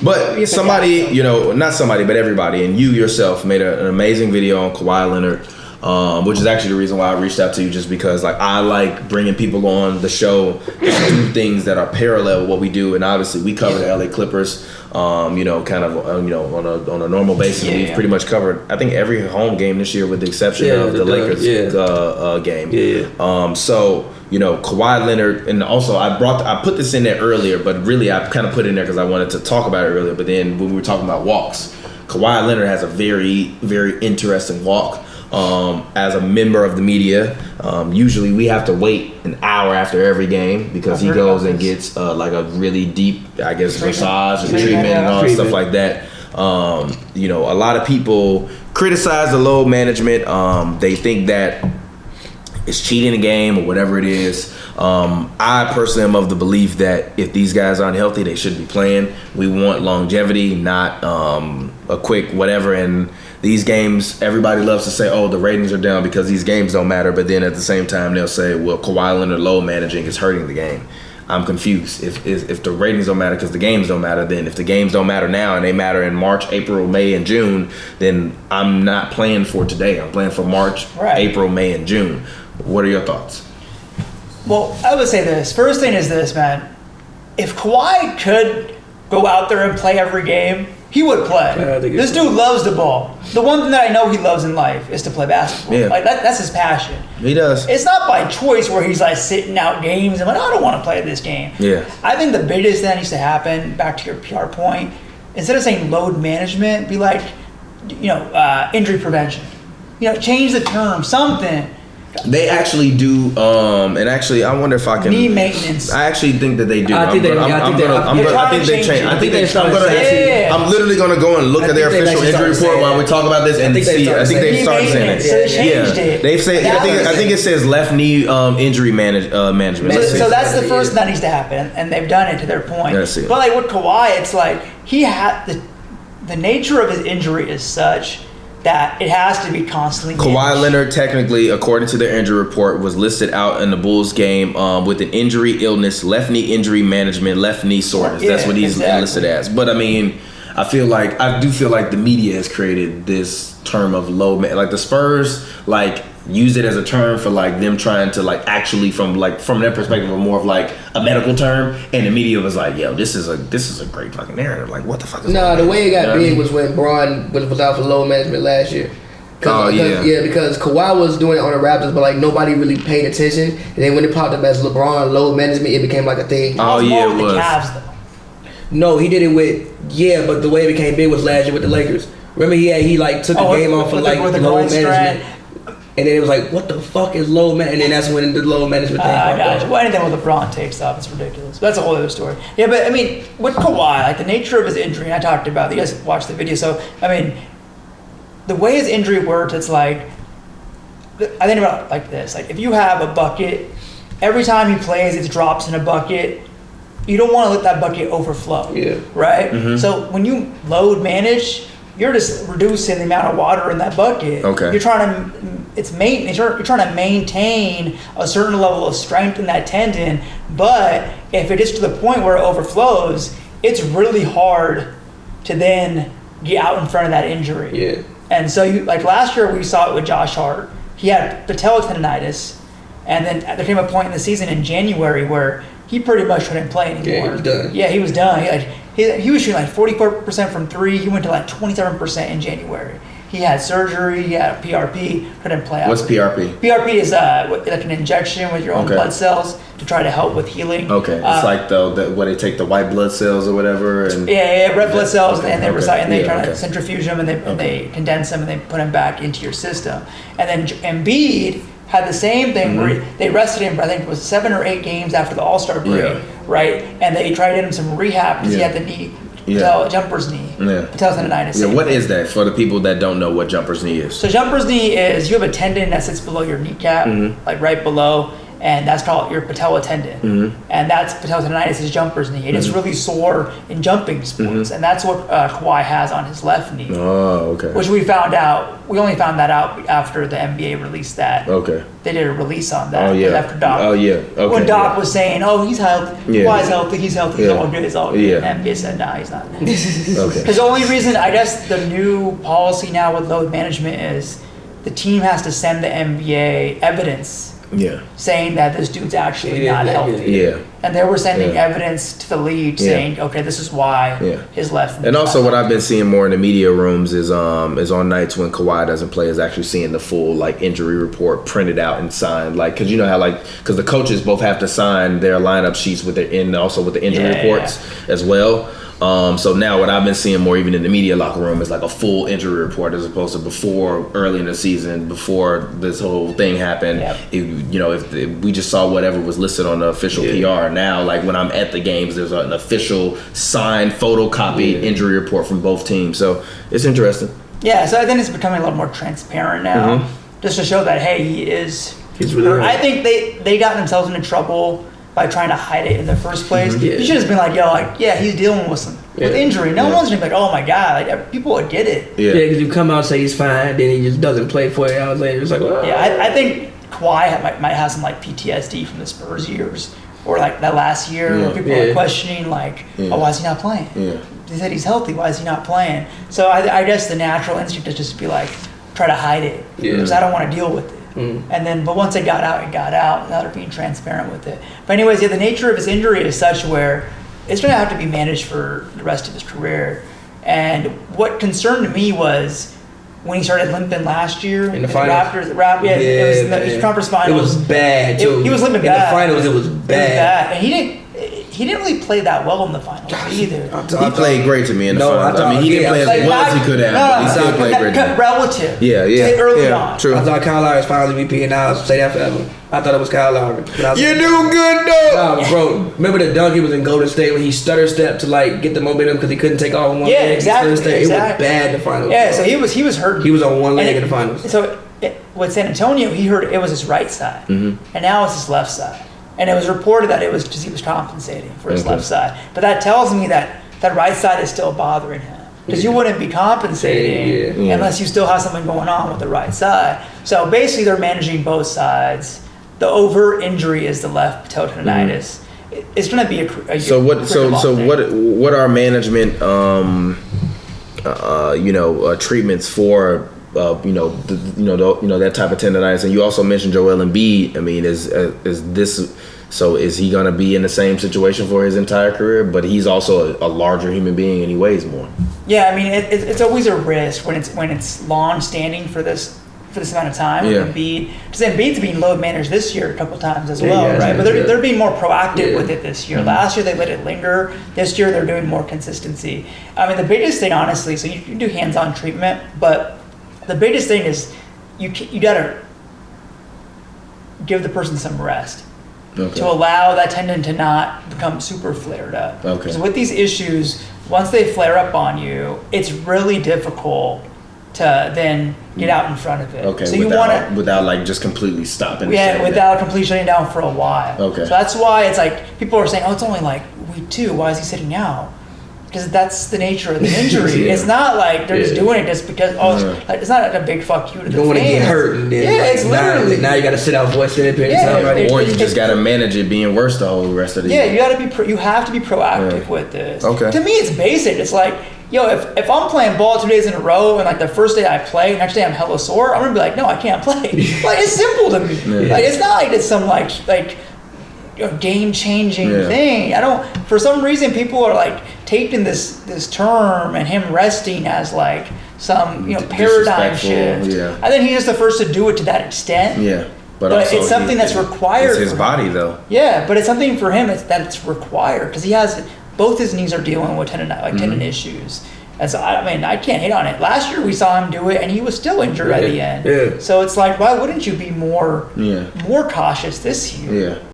But somebody, not somebody, but everybody, and you yourself made an amazing video on Kawhi Leonard. Which is actually the reason why I reached out to you, just because I like bringing people on the show to do things that are parallel with what we do, and obviously we cover the LA Clippers, on a normal basis. We've pretty much covered, I think, every home game this year with the exception of the Lakers game. So Kawhi Leonard, and also I put this in there earlier, but really I kind of put it in there because I wanted to talk about it earlier. But then when we were talking about walks, Kawhi Leonard has a very, very interesting walk. As a member of the media, usually we have to wait an hour after every game because he goes and gets like a really deep, I guess, massage and treatment and all stuff like that. A lot of people criticize the load management. They think that it's cheating the game or whatever it is. I personally am of the belief that if these guys aren't healthy, they shouldn't be playing. We want longevity, not a quick whatever. And these games, everybody loves to say, oh, the ratings are down because these games don't matter. But then at the same time, they'll say, well, Kawhi Leonard load managing is hurting the game. I'm confused. If the ratings don't matter because the games don't matter, then if the games don't matter now and they matter in March, April, May, and June, then I'm not playing for today. I'm playing for March, April, May, and June. What are your thoughts? Well, I would say this. First thing is this, man. If Kawhi could go out there and play every game, he would play. This dude loves the ball. The one thing that I know he loves in life is to play basketball. Yeah. That's his passion. He does. It's not by choice where he's sitting out games and I don't want to play this game. Yeah. I think the biggest thing that needs to happen, back to your PR point, instead of saying load management, be injury prevention. Change the term, something. They actually do, and actually, I wonder if I can. Knee maintenance. I actually think that they do. I think they change. I'm literally gonna go and look at their official injury report while we talk about this and see. I think they've started saying it. So they changed it. They've said. I think it says left knee injury management. So that's the first thing that needs to happen, and they've done it to their point. Let's see. But with Kawhi, it's he had the nature of his injury is such that it has to be constantly managed. Kawhi Leonard, technically, according to their injury report, was listed out in the Bulls game with an injury illness, left knee injury management, left knee soreness. That's what he's listed as. But I mean, I do feel like the media has created this term of low man. The Spurs use it as a term for them trying to actually from their perspective of more of a medical term, and the media was yo, this is a great fucking narrative. What the fuck is the way it got big was when Braun was out for load management last year. Because Kawhi was doing it on the Raptors, but nobody really paid attention. And then when it popped up as LeBron load management, it became a thing. Oh yeah, it was. The Cavs, though. No, he did it with but the way it became big was last year with the Lakers. Remember he took a game off for load management. And then it was what the fuck is load management? And then that's when the load management thing I got you. Well, anything with LeBron takes off, it's ridiculous. But that's a whole other story. Yeah, but I mean, with Kawhi, the nature of his injury, and I talked about it, you guys watched the video, so, I mean, the way his injury worked, it's I think about it this. If you have a bucket, every time he plays, it drops in a bucket. You don't want to let that bucket overflow. Yeah. Right? Mm-hmm. So when you load manage, you're just reducing the amount of water in that bucket. Okay. You're trying to maintain a certain level of strength in that tendon, but if it gets to the point where it overflows, it's really hard to then get out in front of that injury. Yeah. And so last year we saw it with Josh Hart. He had patella tendonitis, and then there came a point in the season in January where he pretty much couldn't play anymore. Yeah, he was done. Yeah, he was done. He was shooting 44% from three. He went to 27% in January. He had surgery. He had a PRP. Couldn't play out. What's PRP? PRP is an injection with your own blood cells to try to help with healing. Okay, it's where they take the white blood cells or whatever. And red blood cells, and they try to centrifuge them, and they condense them, and they put them back into your system. And then Embiid had the same thing where they rested him for, I think it was 7 or 8 games after the All-Star break, right? And they tried to get him some rehab because he had the knee, jumper's knee, patella tendonitis. Yeah, what is that for the people that don't know what jumper's knee is? So jumper's knee is you have a tendon that sits below your kneecap, right below, and that's called your patella tendon, and that's patella tendonitis is jumper's knee, and it's really sore in jumping sports, and that's what Kawhi has on his left knee. Oh, okay. Which we only found that out after the NBA released that. Okay. They did a release on that. Oh yeah. After Doc. Oh yeah. Okay. When Doc was saying, "Oh, he's healthy. Kawhi's healthy. He's healthy. He's all good. He's all good." Yeah. And NBA said, "No, he's not." Okay. Because the only reason, I guess, the new policy now with load management is the team has to send the NBA evidence. Yeah. Saying that this dude's actually not healthy. Yeah. And they were sending evidence to the league saying, okay, this is why his left knee. And also what I've been seeing more in the media rooms is on nights when Kawhi doesn't play is actually seeing the full like injury report printed out and signed, like, cause you know how like, cause the coaches both have to sign their lineup sheets with and also with the injury reports as well. So now what I've been seeing more even in the media locker room is like a full injury report as opposed to before early in the season, before this whole thing happened. If we just saw whatever was listed on the official PR. Now, like when I'm at the games, there's an official signed photocopied injury report from both teams. So it's interesting. Yeah, so I think it's becoming a little more transparent now, just to show that, hey, he's really I think they got themselves into trouble by trying to hide it in the first place. You should have just been like, yo, like, he's dealing with injury. No one's gonna be like, oh my God, like people would get it. Yeah, because you come out and say he's fine, then he just doesn't play 48 hours later. It's like, well, I think Kawhi might have some like PTSD from the Spurs years, or like that last year where people were questioning like, oh, why is he not playing? They said he's healthy, why is he not playing? So I guess the natural instinct is just be like, try to hide it, because I don't want to deal with it. And then, but once it got out, now they're being transparent with it. But anyways, the nature of his injury is such where it's going to have to be managed for the rest of his career. And what concerned me was when he started limping last year in the finals. It was in the conference finals. It was bad too. He was limping bad. In the finals, it was bad. And he didn't really play that well in the finals either. He played great to me in the finals. I mean, he didn't play as well as he could have, but he still played great. Relative. Early on. True. I thought Kyle Lowry was finals MVP, and I'll say that forever. I thought it was Kyle Lowry. You do good though. Nah, bro, remember the dunk he was in Golden State when he stutter stepped to like get the momentum because he couldn't take off on one leg? Exactly. It was bad in the finals. Yeah, so he was hurt. He was on one leg in the finals. So with San Antonio, he hurt it was his right side, and now it's his left side. And it was reported that it was because he was compensating for his left side. But that tells me that right side is still bothering him. Because you wouldn't be compensating unless you still have something going on with the right side. So basically they're managing both sides. The overt injury is the left patella tendonitis. It's going to be a so what are management treatments for that type of tendonitis? And you also mentioned Joel Embiid. I mean, is he going to be in the same situation for his entire career? But he's also a larger human being and he weighs more. Yeah, I mean, it's always a risk when it's long standing for this amount of time with Embiid. Because Embiid's being load managed this year a couple times as well, right? But they're being more proactive with it this year. Last year they let it linger. This year they're doing more consistency. I mean, the biggest thing, honestly, so you can do hands-on treatment, but the biggest thing is you gotta give the person some rest to allow that tendon to not become super flared up. Because with these issues, once they flare up on you, it's really difficult to then get out in front of it. So without like just completely stopping. Without completely shutting down for a while. So that's why it's like people are saying, oh, it's only like week 2. Why is he sitting out? Because that's the nature of the injury. It's not like they're just doing it just because. It's not like a big fuck you to the fans. You don't want to get hurt, and then it's literally now you got to sit out for a period of time, right? Or you just got to manage it being worse the whole rest of the year. You have to be proactive with this. To me, it's basic. It's like, yo, if I'm playing ball 2 days in a row and like the first day I play, next day I'm hella sore, I'm gonna be like, no, I can't play. Like it's simple to me. Like it's not like it's some like game-changing thing. For some reason, people are like taking this term and him resting as like some paradigm shift. I think he's just the first to do it to that extent. But also it's something that's required. It's his body though. Yeah, but it's something for him that's required because he has both his knees are dealing with tendon issues. And so I can't hate on it. Last year we saw him do it and he was still injured at the end. So it's like, why wouldn't you be more cautious this year?